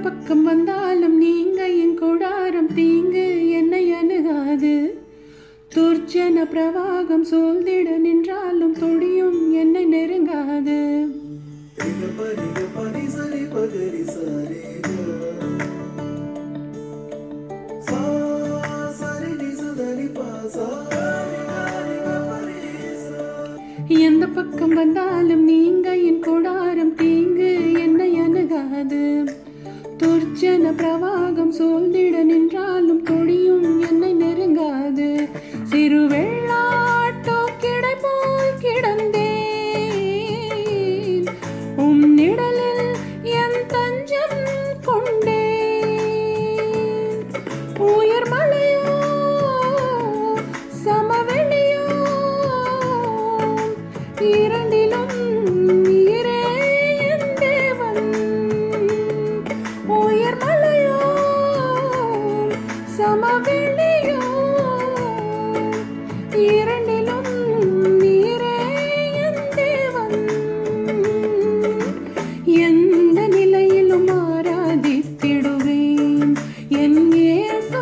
பக்கம் வந்தாலும் நீங்க என் கூடாரம் தீங்கு என்னை அணுகாது. துர்ச்சன பிரவாகம் சூழ்ந்திட நின்றாலும் தொடியும் என்னை நெருங்காது. எந்த பக்கம் வந்தாலும் நீங்க என் கூடாரம் தீங்கு என்னை அணுகாது. துர்ச்சன பிரவாகம் சூழ்ந்திட நின்றாலும் தொடியும் என்னை நெருங்காது. சிறு வெள்ளாட்டோ கிடை போல் கிடந்தேன், உம் நிழலில் என் தஞ்சம் கொண்டேன். உயர் மலையோ சமவெளியோ இரண்டிலும் நீரே என் தேவன். உயர் மலையோ சமவெளியோ இரண்டிலும் நீரே என் தேவன். எந்த நிலையிலும் ஆராதித்திடுவேன் என் இயேசு